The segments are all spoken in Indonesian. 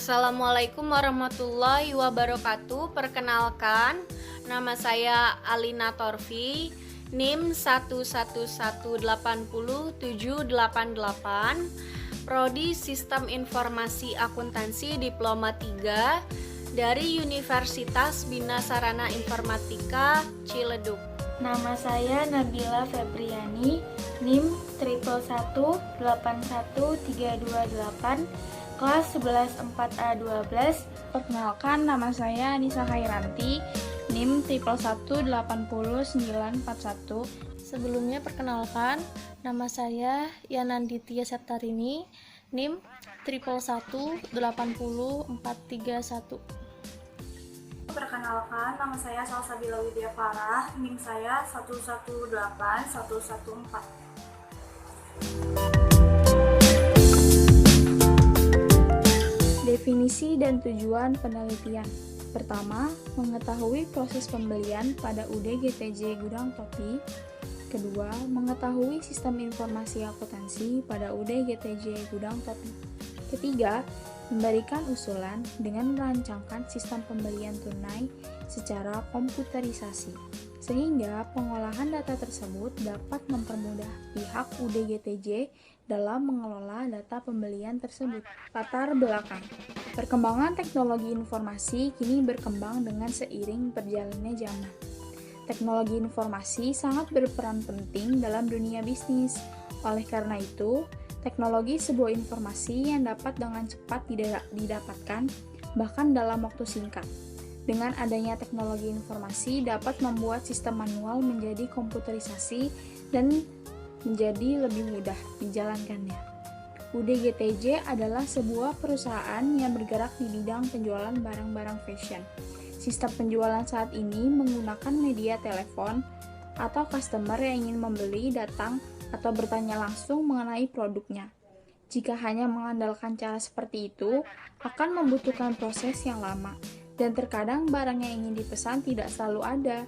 Assalamualaikum warahmatullahi wabarakatuh. Perkenalkan, nama saya Alina Torfi, NIM 111800788, Prodi Sistem Informasi Akuntansi Diploma 3 dari Universitas Bina Sarana Informatika Ciledug. Nama saya Nabila Febriani, NIM 111808138, kelas 11 4A12. Perkenalkan, nama saya Nisa Khairanti, NIM 1118091. Sebelumnya perkenalkan, nama saya Yananditya Septarini, NIM 111800431. Perkenalkan, nama saya Salsabila Widya Farah, NIM saya 118114. Definisi dan tujuan penelitian. Pertama, mengetahui proses pembelian pada UD-GTJ Gudang Topi. Kedua, mengetahui sistem informasi akuntansi pada UD-GTJ Gudang Topi. Ketiga, memberikan usulan dengan merancangkan sistem pembelian tunai secara komputerisasi, sehingga pengolahan data tersebut dapat mempermudah pihak UD-GTJ dalam mengelola data pembelian tersebut. Latar belakang. Perkembangan teknologi informasi kini berkembang dengan seiring berjalannya zaman. Teknologi informasi sangat berperan penting dalam dunia bisnis. Oleh karena itu, teknologi sebuah informasi yang dapat dengan cepat didapatkan, bahkan dalam waktu singkat. Dengan adanya teknologi informasi dapat membuat sistem manual menjadi komputerisasi dan menjadi lebih mudah dijalankannya. UD-GTJ adalah sebuah perusahaan yang bergerak di bidang penjualan barang-barang fashion. Sistem penjualan saat ini menggunakan media telepon atau customer yang ingin membeli datang atau bertanya langsung mengenai produknya. Jika hanya mengandalkan cara seperti itu, akan membutuhkan proses yang lama, dan terkadang barang yang ingin dipesan tidak selalu ada,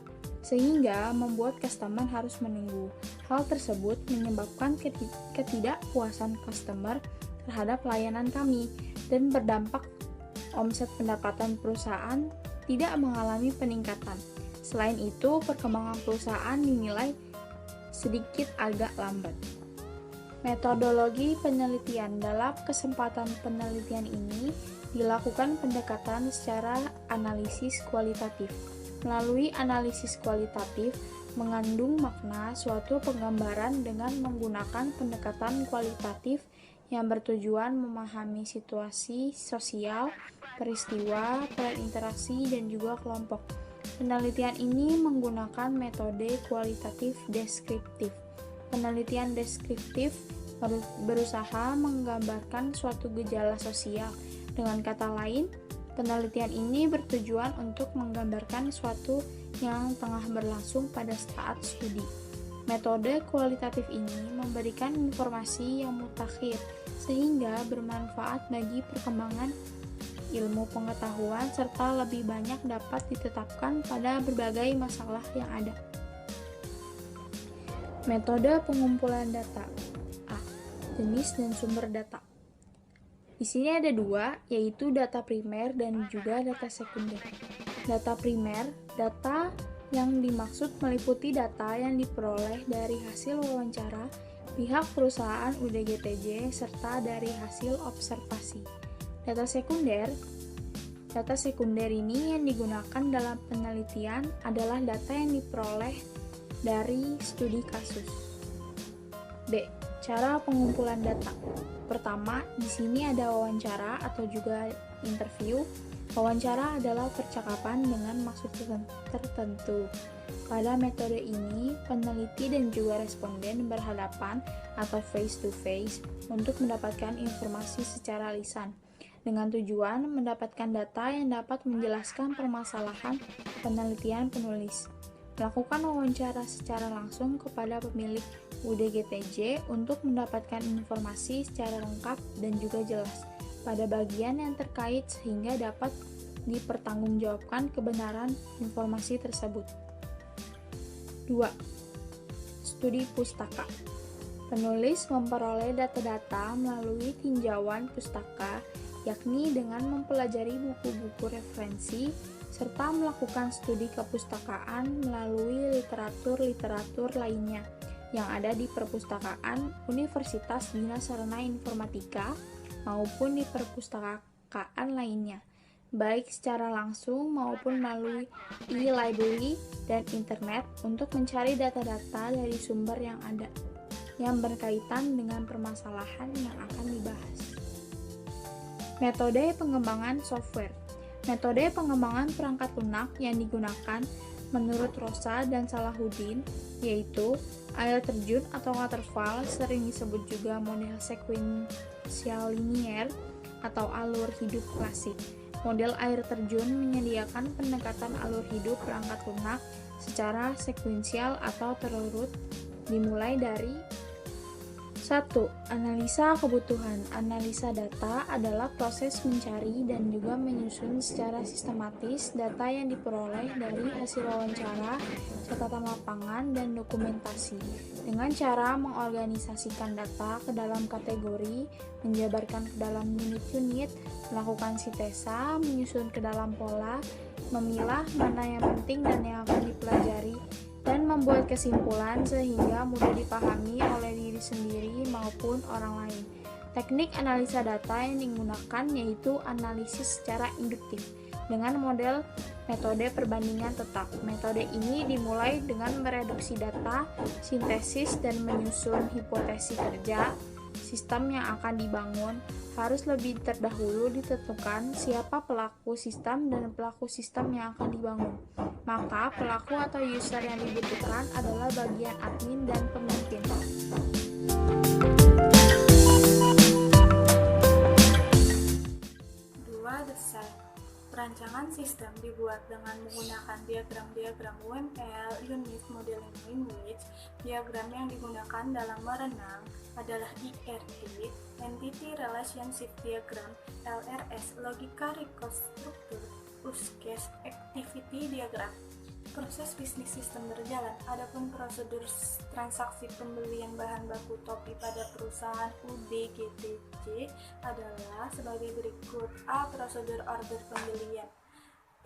sehingga membuat customer harus menunggu. Hal tersebut menyebabkan ketidakpuasan customer terhadap layanan kami, dan berdampak omset pendapatan perusahaan tidak mengalami peningkatan. Selain itu, perkembangan perusahaan dinilai sedikit agak lambat. Metodologi penelitian. Dalam kesempatan penelitian ini dilakukan pendekatan secara analisis kualitatif. Melalui analisis kualitatif mengandung makna suatu penggambaran dengan menggunakan pendekatan kualitatif yang bertujuan memahami situasi sosial, peristiwa, peran interaksi, dan juga kelompok. Penelitian ini menggunakan metode kualitatif deskriptif. Penelitian deskriptif berusaha menggambarkan suatu gejala sosial. Dengan kata lain, penelitian ini bertujuan untuk menggambarkan suatu yang tengah berlangsung pada saat studi. Metode kualitatif ini memberikan informasi yang mutakhir, sehingga bermanfaat bagi perkembangan ilmu pengetahuan serta lebih banyak dapat ditetapkan pada berbagai masalah yang ada. Metode pengumpulan data. A. Jenis dan sumber data. Di sini ada dua, yaitu data primer dan juga data sekunder. Data primer, data yang dimaksud meliputi data yang diperoleh dari hasil wawancara pihak perusahaan UD-GTJ serta dari hasil observasi. Data sekunder ini yang digunakan dalam penelitian adalah data yang diperoleh dari studi kasus. B. Cara pengumpulan data. Pertama, di sini ada wawancara atau juga interview. Wawancara adalah percakapan dengan maksud tertentu. Pada metode ini, peneliti dan juga responden berhadapan atau face to face untuk mendapatkan informasi secara lisan, dengan tujuan mendapatkan data yang dapat menjelaskan permasalahan penelitian penulis. Melakukan wawancara secara langsung kepada pemilik UD-GTJ untuk mendapatkan informasi secara lengkap dan juga jelas pada bagian yang terkait sehingga dapat dipertanggungjawabkan kebenaran informasi tersebut. 2. Studi pustaka. Penulis memperoleh data-data melalui tinjauan pustaka yakni dengan mempelajari buku-buku referensi serta melakukan studi kepustakaan melalui literatur-literatur lainnya yang ada di perpustakaan Universitas Bina Sarana Informatika maupun di perpustakaan lainnya, baik secara langsung maupun melalui e-library dan internet untuk mencari data-data dari sumber yang ada yang berkaitan dengan permasalahan yang akan dibahas. Metode pengembangan software. Metode pengembangan perangkat lunak yang digunakan menurut Rosa dan Salahuddin yaitu air terjun atau waterfall, sering disebut juga model sekuensial linier atau alur hidup klasik. Model air terjun menyediakan pendekatan alur hidup perangkat lunak secara sekuensial atau terurut, dimulai dari 1. Analisa kebutuhan. Analisa data adalah proses mencari dan juga menyusun secara sistematis data yang diperoleh dari hasil wawancara, catatan lapangan, dan dokumentasi dengan cara mengorganisasikan data ke dalam kategori, menjabarkan ke dalam unit-unit, melakukan sintesa, menyusun ke dalam pola, memilah mana yang penting dan yang akan dipelajari, dan membuat kesimpulan sehingga mudah dipahami oleh diri sendiri maupun orang lain. Teknik analisa data yang digunakan yaitu analisis secara induktif dengan model metode perbandingan tetap. Metode ini dimulai dengan mereduksi data, sintesis, dan menyusun hipotesi kerja. Sistem yang akan dibangun harus lebih terdahulu ditentukan siapa pelaku sistem dan pelaku sistem yang akan dibangun. Maka pelaku atau user yang dibutuhkan adalah bagian admin dan pemimpin. 2. Desain. Perancangan sistem dibuat dengan menggunakan diagram-diagram UML, Unit Modeling Language. Diagram yang digunakan dalam merenang adalah IRD, Entity Relationship Diagram, LRS, Logika Rekonstruktur, Use Case Activity Diagram. Proses bisnis sistem berjalan. Adapun prosedur transaksi pembelian bahan baku topi pada perusahaan UDGTJ adalah sebagai berikut. A. Prosedur order pembelian.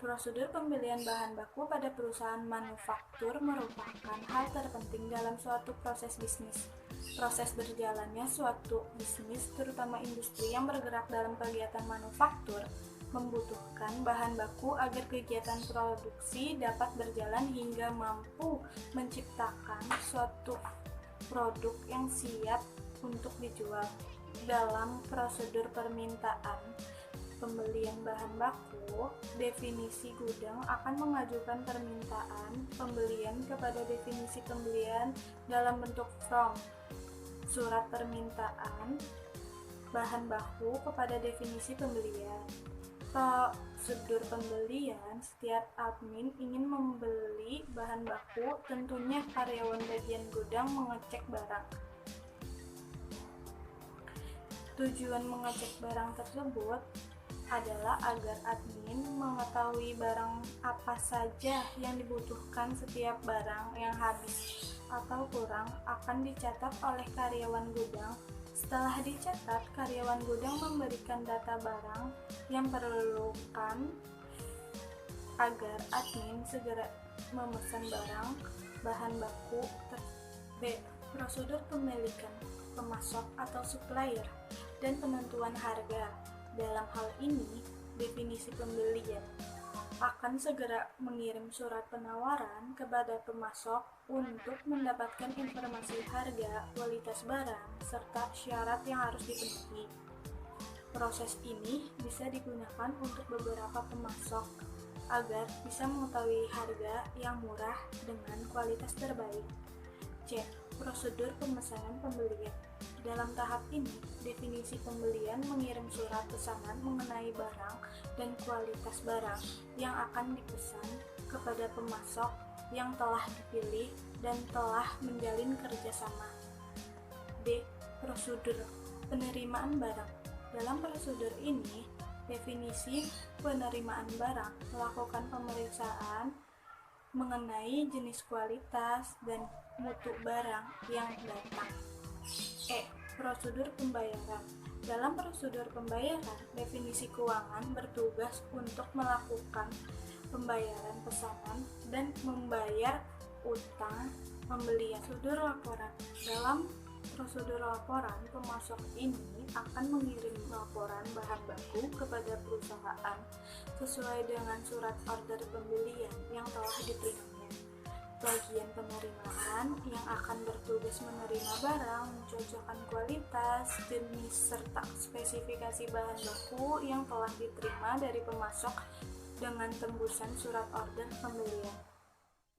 Prosedur pembelian bahan baku pada perusahaan manufaktur merupakan hal terpenting dalam suatu proses bisnis. Proses berjalannya suatu bisnis, terutama industri yang bergerak dalam kegiatan manufaktur, membutuhkan bahan baku agar kegiatan produksi dapat berjalan hingga mampu menciptakan suatu produk yang siap untuk dijual. Dalam prosedur permintaan pembelian bahan baku, definisi gudang akan mengajukan permintaan pembelian kepada definisi pembelian dalam bentuk form surat permintaan bahan baku kepada definisi pembelian. Prosedur pembelian, setiap admin ingin membeli bahan baku, tentunya karyawan bagian gudang mengecek barang. Tujuan mengecek barang tersebut adalah agar admin mengetahui barang apa saja yang dibutuhkan. Setiap barang yang habis atau kurang akan dicatat oleh karyawan gudang. Setelah dicatat, karyawan gudang memberikan data barang yang diperlukan agar admin segera memesan barang bahan baku. B. Prosedur pemilikan pemasok atau supplier dan penentuan harga. Dalam hal ini, definisi pembelian akan segera mengirim surat penawaran kepada pemasok untuk mendapatkan informasi harga, kualitas barang, serta syarat yang harus dipenuhi. Proses ini bisa digunakan untuk beberapa pemasok agar bisa mengetahui harga yang murah dengan kualitas terbaik. C. Prosedur pemesanan pembelian. Dalam tahap ini, definisi pembelian mengirim surat pesanan mengenai barang dan kualitas barang yang akan dipesan kepada pemasok yang telah dipilih dan telah menjalin kerjasama. D. Prosedur penerimaan barang. Dalam prosedur ini, definisi penerimaan barang melakukan pemeriksaan mengenai jenis, kualitas, dan mutu barang yang datang. E. Prosedur pembayaran. Dalam prosedur pembayaran, definisi keuangan bertugas untuk melakukan pembayaran pesanan dan membayar utang pembelian. Prosedur laporan. Dalam prosedur laporan, pemasok ini akan mengirim laporan bahan baku kepada perusahaan sesuai dengan surat order pembelian yang telah diterimanya. Bagian penerimaan yang akan bertugas menerima barang, mencocokkan kualitas, jenis, serta spesifikasi bahan baku yang telah diterima dari pemasok dengan tembusan surat order pembelian.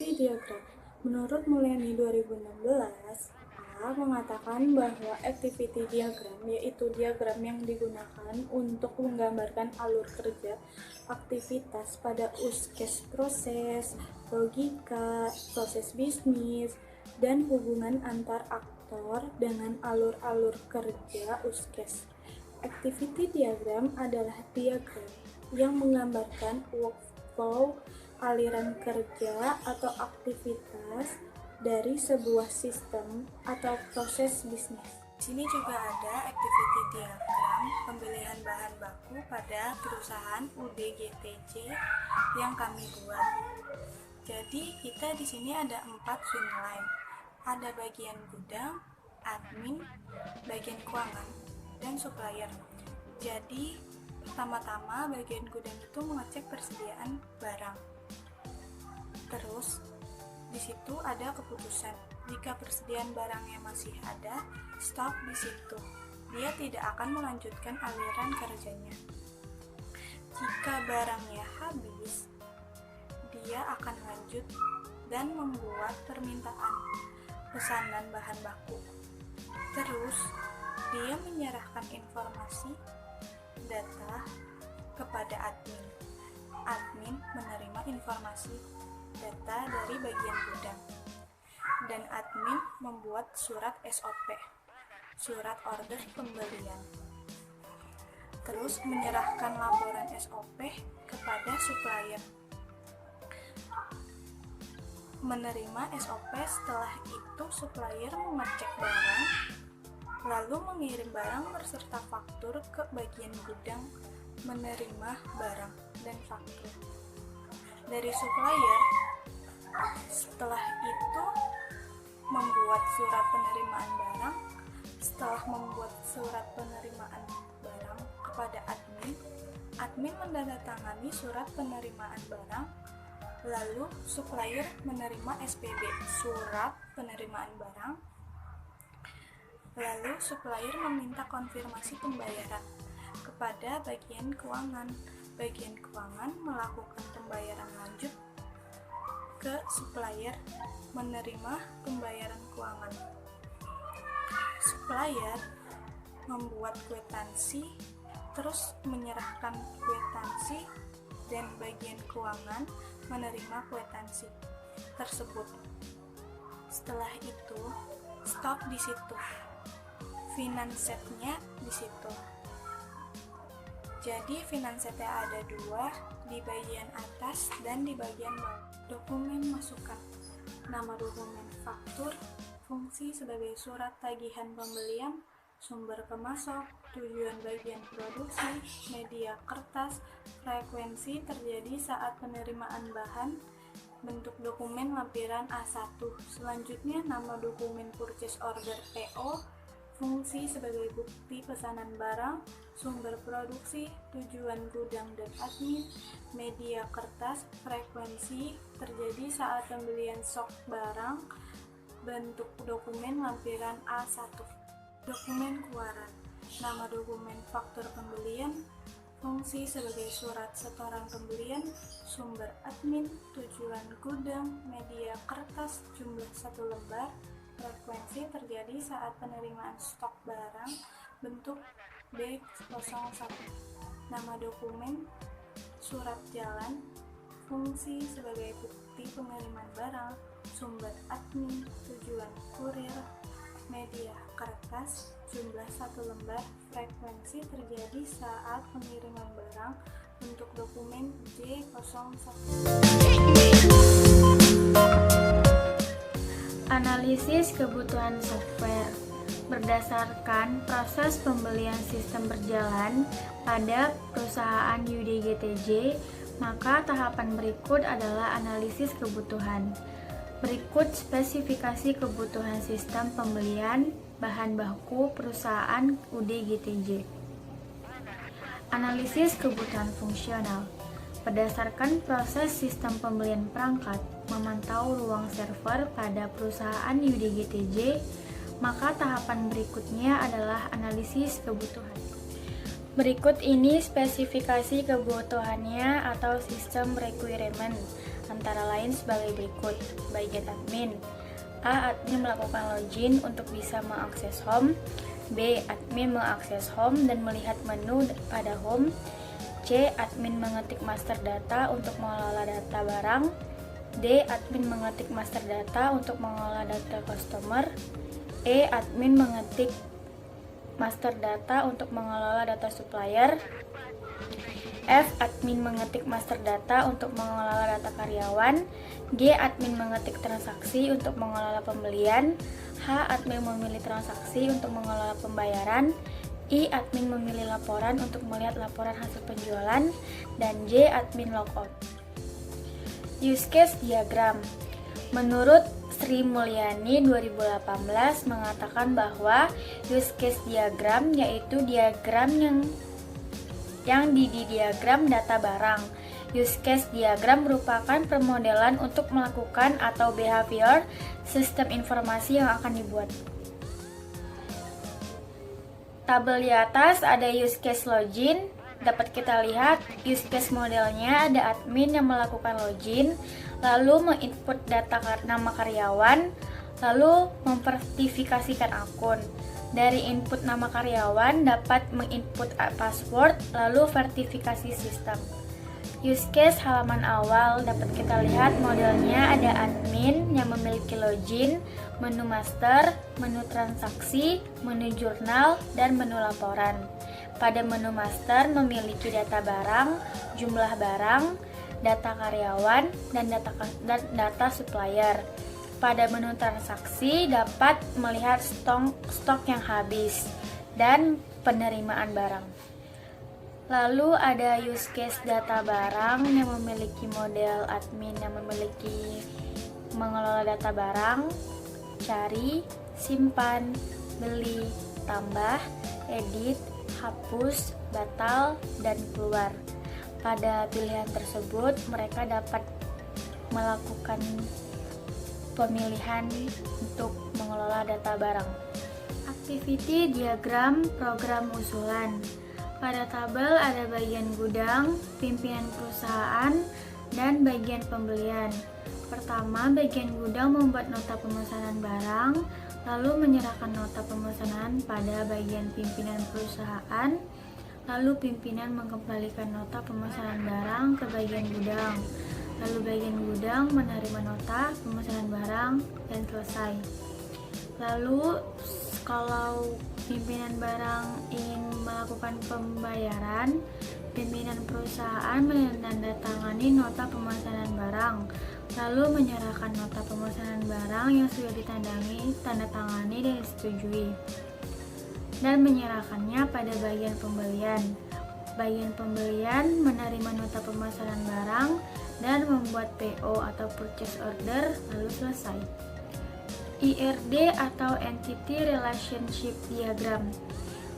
Di diagram, menurut Mulyani 2016, A mengatakan bahwa activity diagram yaitu diagram yang digunakan untuk menggambarkan alur kerja aktivitas pada use case proses, logika, proses bisnis, dan hubungan antar aktor dengan alur-alur kerja use case. Activity diagram adalah diagram yang menggambarkan workflow aliran kerja atau aktivitas dari sebuah sistem atau proses bisnis. Di sini juga ada activity diagram pemilihan bahan baku pada perusahaan UDGTJ yang kami buat. Jadi kita di sini ada 4 swing line. Ada bagian gudang, admin, bagian keuangan, dan supplier. Jadi pertama-tama bagian gudang itu mengecek persediaan barang. Terus di situ ada keputusan. Jika persediaan barangnya masih ada, stop di situ. Dia tidak akan melanjutkan aliran kerjanya. Jika barangnya habis, dia akan lanjut dan membuat permintaan pesanan bahan baku. Terus, dia menyerahkan informasi data kepada admin. Admin menerima informasi data dari bagian gudang, dan admin membuat surat SOP, surat order pembelian. Terus menyerahkan laporan SOP kepada supplier. Menerima SOP, setelah itu supplier mengecek barang, lalu mengirim barang berserta faktur ke bagian gudang menerima barang dan faktur. Dari supplier, setelah itu membuat surat penerimaan barang. Setelah membuat surat penerimaan barang kepada admin, admin menandatangani surat penerimaan barang, lalu supplier menerima SPB, surat penerimaan barang, lalu supplier meminta konfirmasi pembayaran kepada bagian keuangan. Bagian keuangan melakukan pembayaran lanjut ke supplier menerima pembayaran keuangan. Supplier membuat kwitansi, terus menyerahkan kwitansi, dan bagian keuangan menerima kwitansi tersebut. Setelah itu, stop di situ. Finance set-nya di situ. Jadi finance set-nya ada 2, di bagian atas dan di bagian bawah. Dokumen masukan. Nama dokumen faktur, fungsi sebagai surat tagihan pembelian, sumber pemasok, tujuan bagian produksi, media kertas, frekuensi terjadi saat penerimaan bahan, bentuk dokumen lampiran A1. Selanjutnya nama dokumen purchase order PO, fungsi sebagai bukti pesanan barang, sumber produksi, tujuan gudang dan admin, media kertas, frekuensi terjadi saat pembelian stok barang, bentuk dokumen lampiran A1. Dokumen keluaran. Nama dokumen faktur pembelian, fungsi sebagai surat setoran pembelian, sumber admin, tujuan gudang, media kertas, jumlah 1 lembar, frekuensi terjadi saat penerimaan stok barang, bentuk B01. Nama dokumen, surat jalan, fungsi sebagai bukti pengiriman barang, sumber admin, tujuan kurir, media kertas, jumlah 1 lembar, frekuensi terjadi saat pengiriman barang, bentuk dokumen J01. Analisis kebutuhan software. Berdasarkan proses pembelian sistem berjalan pada perusahaan UDGTJ, maka tahapan berikut adalah analisis kebutuhan. Berikut spesifikasi kebutuhan sistem pembelian bahan baku perusahaan UDGTJ. Analisis kebutuhan fungsional. Berdasarkan proses sistem pembelian perangkat memantau ruang server pada perusahaan UDGTJ, maka tahapan berikutnya adalah analisis kebutuhan. Berikut ini spesifikasi kebutuhannya atau sistem requirement, antara lain sebagai berikut. Bagian admin. A. Admin melakukan login untuk bisa mengakses home. B. Admin mengakses home dan melihat menu pada home. C. Admin mengetik master data untuk mengelola data barang. D. Admin mengetik master data untuk mengelola data customer. E. Admin mengetik master data untuk mengelola data supplier. F. Admin mengetik master data untuk mengelola data karyawan. G. Admin mengetik transaksi untuk mengelola pembelian. H. Admin memilih transaksi untuk mengelola pembayaran. I. Admin memilih laporan untuk melihat laporan hasil penjualan. Dan J. Admin logout. Use case diagram. Menurut Sri Mulyani 2018 mengatakan bahwa use case diagram yaitu diagram yang di diagram data barang. Use case diagram merupakan permodelan untuk melakukan atau behavior sistem informasi yang akan dibuat. Tabel di atas ada use case login. Dapat kita lihat use case modelnya ada admin yang melakukan login, lalu menginput data nama karyawan, lalu memverifikasikan akun. Dari input nama karyawan dapat menginput password, lalu verifikasi sistem. Use case halaman awal dapat kita lihat modelnya ada admin yang memiliki login, menu master, menu transaksi, menu jurnal, dan menu laporan. Pada menu master memiliki data barang, jumlah barang, data karyawan, dan data supplier. Pada menu transaksi dapat melihat stok yang habis dan penerimaan barang. Lalu ada use case data barang yang memiliki model admin yang memiliki mengelola data barang, cari, simpan, beli, tambah, edit, hapus, batal, dan keluar. Pada pilihan tersebut, mereka dapat melakukan pemilihan untuk mengelola data barang. Activity diagram program usulan. Pada tabel ada bagian gudang, pimpinan perusahaan, dan bagian pembelian. Pertama, bagian gudang membuat nota pemesanan barang, lalu menyerahkan nota pemesanan pada bagian pimpinan perusahaan, lalu pimpinan mengembalikan nota pemesanan barang ke bagian gudang, lalu bagian gudang menerima nota pemesanan barang dan selesai. Lalu kalau pimpinan barang ingin melakukan pembayaran, pimpinan perusahaan menandatangani nota pemesanan barang, lalu menyerahkan nota pemesanan barang yang sudah ditandatangani dan disetujui, dan menyerahkannya pada bagian pembelian. Bagian pembelian menerima nota pemesanan barang dan membuat PO atau purchase order, lalu selesai. IRD atau Entity Relationship Diagram.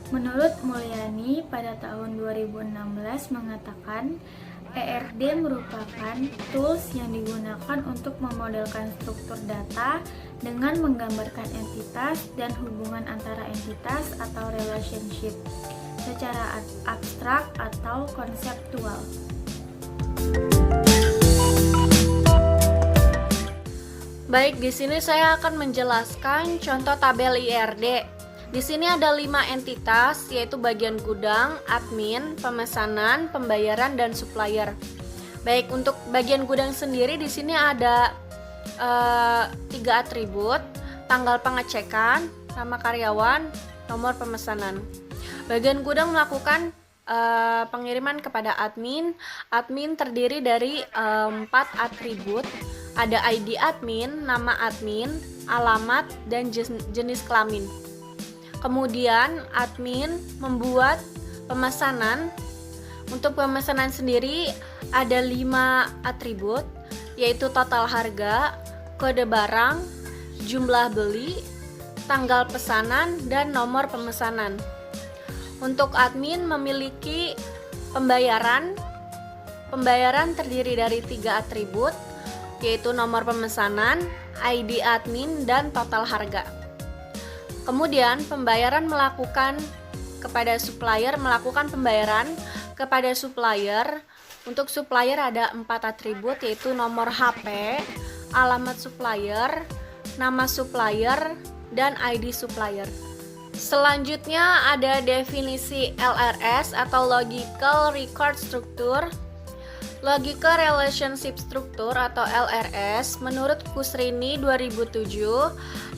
Menurut Mulyani pada tahun 2016 mengatakan ERD merupakan tools yang digunakan untuk memodelkan struktur data dengan menggambarkan entitas dan hubungan antara entitas atau relationship secara abstrak atau konseptual. Baik, di sini saya akan menjelaskan contoh tabel IRD. Di sini ada 5 entitas, yaitu bagian gudang, admin, pemesanan, pembayaran, dan supplier. Baik, untuk bagian gudang sendiri di sini ada 3 atribut: tanggal pengecekan, nama karyawan, nomor pemesanan. Bagian gudang melakukan pengiriman kepada admin. Admin terdiri dari 4 atribut. Ada ID admin, nama admin, alamat, dan jenis kelamin. Kemudian admin membuat pemesanan. Untuk pemesanan sendiri ada 5 atribut, yaitu total harga, kode barang, jumlah beli, tanggal pesanan, dan nomor pemesanan. Untuk admin memiliki pembayaran. Pembayaran terdiri dari 3 atribut, yaitu nomor pemesanan, ID admin, dan total harga. Kemudian pembayaran melakukan pembayaran kepada supplier. Untuk supplier ada 4 atribut, yaitu nomor HP, alamat supplier, nama supplier, dan ID supplier. Selanjutnya ada definisi LRS atau Logical Record Structure. Logical Relationship Structure atau LRS menurut Kusrini 2007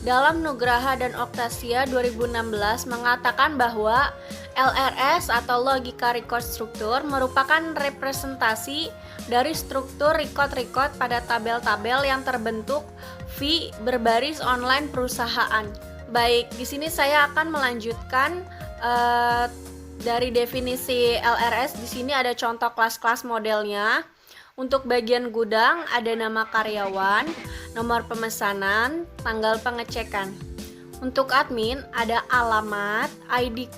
dalam Nugraha dan Octasia 2016 mengatakan bahwa LRS atau Logical Record Structure merupakan representasi dari struktur record-record pada tabel-tabel yang terbentuk V berbaris online perusahaan. Baik, di sini saya akan melanjutkan dari definisi LRS. Di sini ada contoh kelas-kelas modelnya. Untuk bagian gudang ada nama karyawan, nomor pemesanan, tanggal pengecekan. Untuk admin ada alamat, ID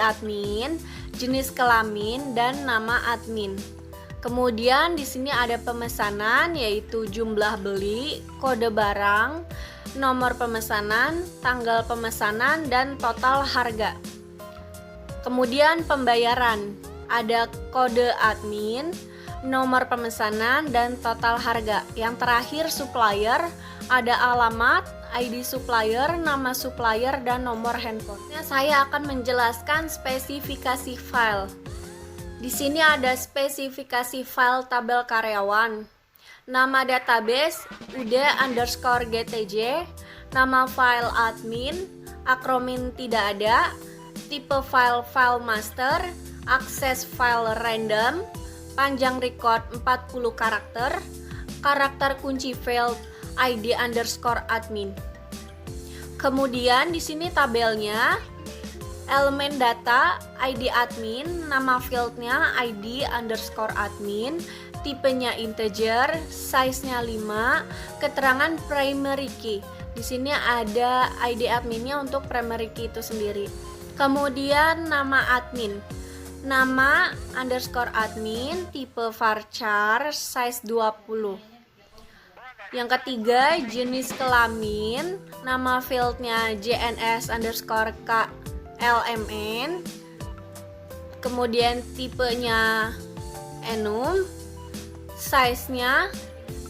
admin, jenis kelamin, dan nama admin. Kemudian di sini ada pemesanan, yaitu jumlah beli, kode barang, nomor pemesanan, tanggal pemesanan, dan total harga. Kemudian pembayaran, ada kode admin, nomor pemesanan, dan total harga. Yang terakhir supplier, ada alamat, ID supplier, nama supplier, dan nomor handphone. Saya akan menjelaskan spesifikasi file. Di sini ada spesifikasi file tabel karyawan. Nama database UD_GTJ, nama file admin, akronim tidak ada, tipe file master, akses file random, panjang record 40 karakter kunci field ID_admin. Kemudian di sini tabelnya, elemen data ID admin, nama fieldnya ID_admin, tipenya integer, size-nya 5, keterangan primary key. Di sini ada ID adminnya untuk primary key itu sendiri. Kemudian nama admin, nama _admin, tipe varchar, size 20. Yang ketiga, jenis kelamin, nama fieldnya JNS_KLMN. Kemudian tipenya enum, size-nya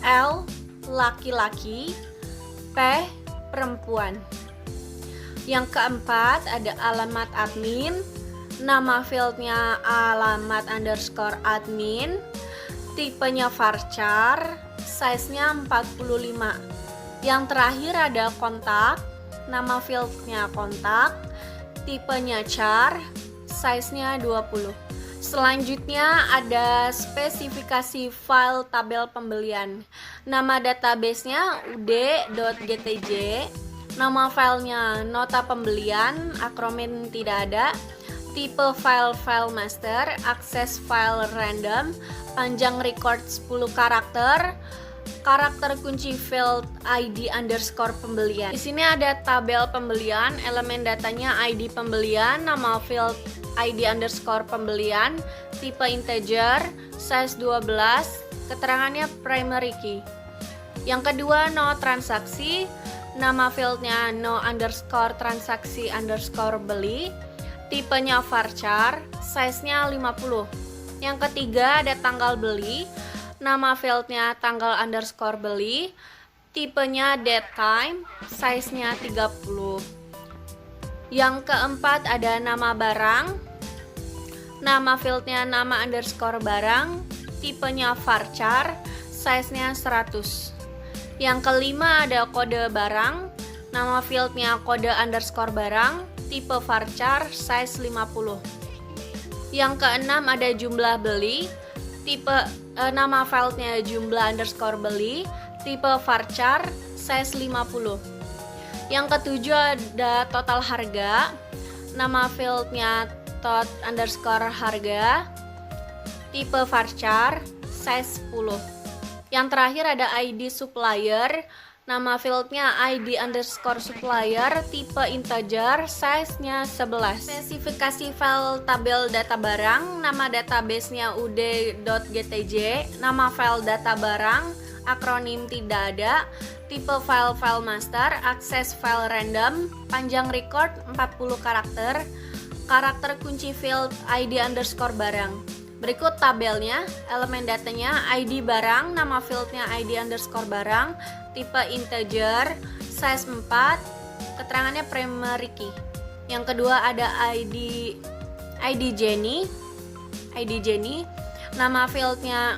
L laki-laki, P perempuan. Yang keempat ada alamat admin, nama fieldnya alamat_admin, tipenya varchar, size-nya 45. Yang terakhir ada kontak, nama fieldnya kontak, tipenya char, size-nya 20. Selanjutnya ada spesifikasi file tabel pembelian. Nama database-nya ud.gtj, nama filenya nota pembelian, akronim tidak ada, tipe file master, akses file random, panjang record 10 karakter kunci field ID_pembelian. Di sini ada tabel pembelian, elemen datanya ID pembelian, nama field ID_pembelian, tipe integer, size 12, keterangannya primary key. Yang kedua, no transaksi, nama fieldnya no_transaksi_beli, tipenya varchar, size-nya 50. Yang ketiga ada tanggal beli, nama fieldnya tanggal_beli, tipenya date time, size-nya 30. Yang keempat ada nama barang, nama fieldnya nama_barang, tipenya varchar, size-nya 100. Yang kelima ada kode barang, nama fieldnya kode_barang, tipe varchar, size 50. Yang keenam ada jumlah beli, nama fieldnya jumlah_beli, tipe varchar, size 50. Yang ketujuh ada total harga, nama fieldnya tot underscore harga, tipe varchar, size 10. Yang terakhir ada ID supplier, nama fieldnya ID underscore supplier, tipe integer, size-nya 11. Spesifikasi file tabel data barang, nama database-nya ud.gtj, nama file data barang, akronim tidak ada, tipe file master, akses file random, panjang record 40 karakter, karakter kunci field ID underscore barang. Berikut tabelnya, elemen datanya ID barang, nama fieldnya ID underscore barang, tipe integer, size 4, keterangannya primary key. Yang kedua ada ID Jenny, nama fieldnya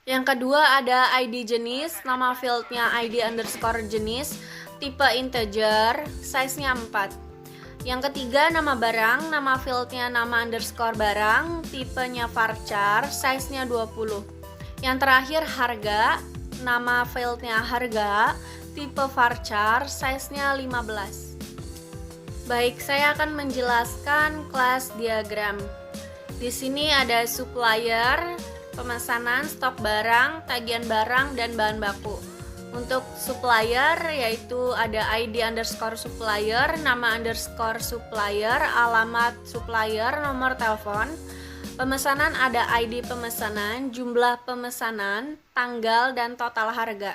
Yang kedua ada ID jenis, nama fieldnya ID underscore jenis, tipe integer, size-nya 4. Yang ketiga nama barang, nama fieldnya nama underscore barang, tipenya varchar, size-nya 20. Yang terakhir harga, nama fieldnya harga, tipe varchar, size-nya 15. Baik, saya akan menjelaskan kelas diagram. Di sini ada supplier, pemesanan, stok barang, tagihan barang, dan bahan baku. Untuk supplier yaitu ada ID underscore supplier, nama underscore supplier, alamat supplier, nomor telepon. Pemesanan ada ID pemesanan, jumlah pemesanan, tanggal, dan total harga.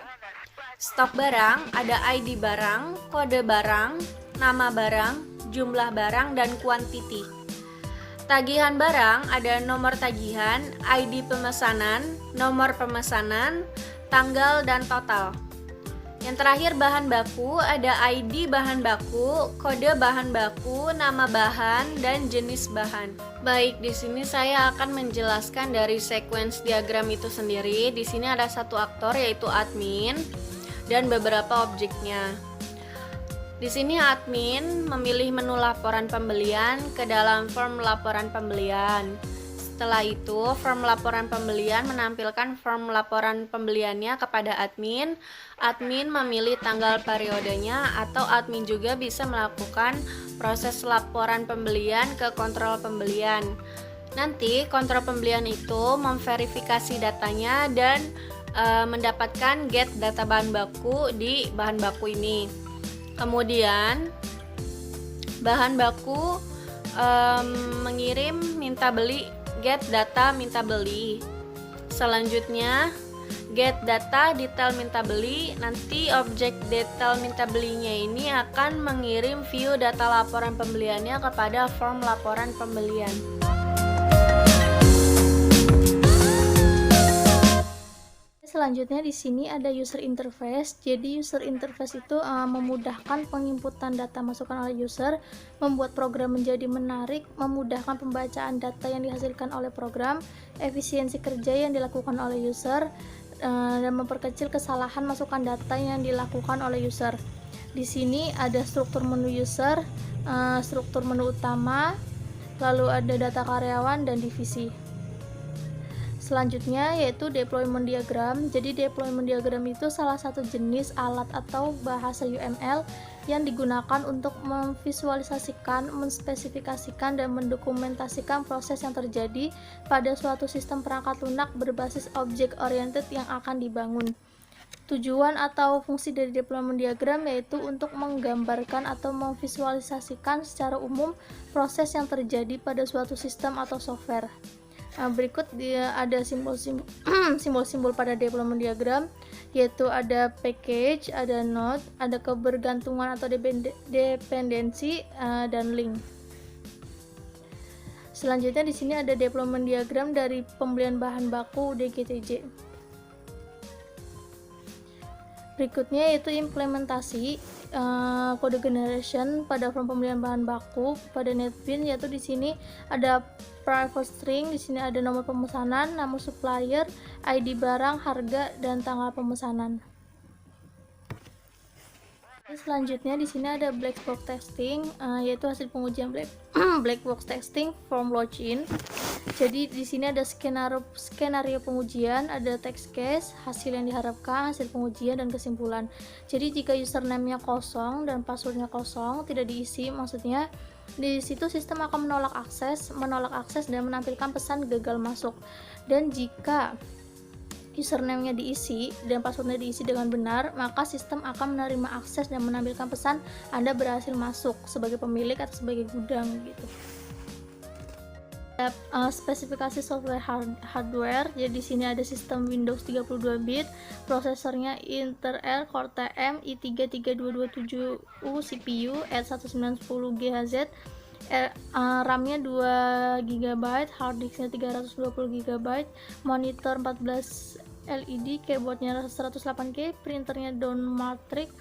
Stok barang ada ID barang, kode barang, nama barang, jumlah barang, dan kuantiti. Tagihan barang ada nomor tagihan, ID pemesanan, nomor pemesanan, tanggal, dan total. Yang terakhir bahan baku ada ID bahan baku, kode bahan baku, nama bahan, dan jenis bahan. Baik, di sini saya akan menjelaskan dari sequence diagram itu sendiri. Di sini ada satu aktor yaitu admin dan beberapa objeknya. Di sini admin memilih menu laporan pembelian ke dalam form laporan pembelian. Setelah itu, form laporan pembelian menampilkan form laporan pembeliannya kepada admin. Admin memilih tanggal periodenya, atau admin juga bisa melakukan proses laporan pembelian ke kontrol pembelian. Nanti kontrol pembelian itu memverifikasi datanya dan mendapatkan get data bahan baku di bahan baku ini. Kemudian bahan baku mengirim minta beli get data minta beli. Selanjutnya get data detail minta beli. Nanti objek detail minta belinya ini akan mengirim view data laporan pembeliannya kepada form laporan pembelian. Selanjutnya di sini ada user interface. Jadi user interface itu memudahkan penginputan data masukan oleh user, membuat program menjadi menarik, memudahkan pembacaan data yang dihasilkan oleh program, efisiensi kerja yang dilakukan oleh user, dan memperkecil kesalahan masukan data yang dilakukan oleh user. Di sini ada struktur menu user, struktur menu utama, lalu ada data karyawan dan divisi. Selanjutnya yaitu deployment diagram. Jadi deployment diagram itu salah satu jenis alat atau bahasa UML yang digunakan untuk memvisualisasikan, menspesifikasikan, dan mendokumentasikan proses yang terjadi pada suatu sistem perangkat lunak berbasis object oriented yang akan dibangun. Tujuan atau fungsi dari deployment diagram yaitu untuk menggambarkan atau memvisualisasikan secara umum proses yang terjadi pada suatu sistem atau software. Berikut ada simbol-simbol pada deployment diagram, yaitu ada package, ada node, ada kebergantungan atau dependensi, dan link. Selanjutnya di sini ada deployment diagram dari pembelian bahan baku UDGTJ. Berikutnya yaitu implementasi kode generation pada form pembelian bahan baku pada NetBeans, yaitu di sini ada private string, di sini ada nomor pemesanan, nama supplier, ID barang, harga, dan tanggal pemesanan. Selanjutnya di sini ada black box testing, yaitu hasil pengujian black box testing from login. Jadi di sini ada skenario pengujian, ada text case, hasil yang diharapkan, hasil pengujian dan kesimpulan. Jadi jika username-nya kosong dan passwordnya kosong, tidak diisi, maksudnya di situ sistem akan menolak akses dan menampilkan pesan gagal masuk. Dan jika username-nya diisi dan passwordnya diisi dengan benar, maka sistem akan menerima akses dan menampilkan pesan Anda berhasil masuk sebagai pemilik atau sebagai gudang gitu. Spesifikasi software hardware, jadi di sini ada sistem Windows 32 bit, prosesornya Intel Core TM i3-3227U, CPU X1910 GHz, RAM-nya 2 GB, hard disk-nya 320 GB, monitor 14 LED, keyboard-nya 108K, printernya Downmatrix,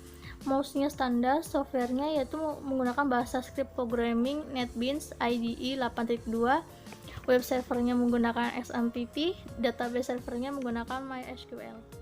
mouse-nya standar, software-nya yaitu menggunakan bahasa script programming NetBeans IDE 8.2, web servernya menggunakan XMPP, database servernya menggunakan MySQL.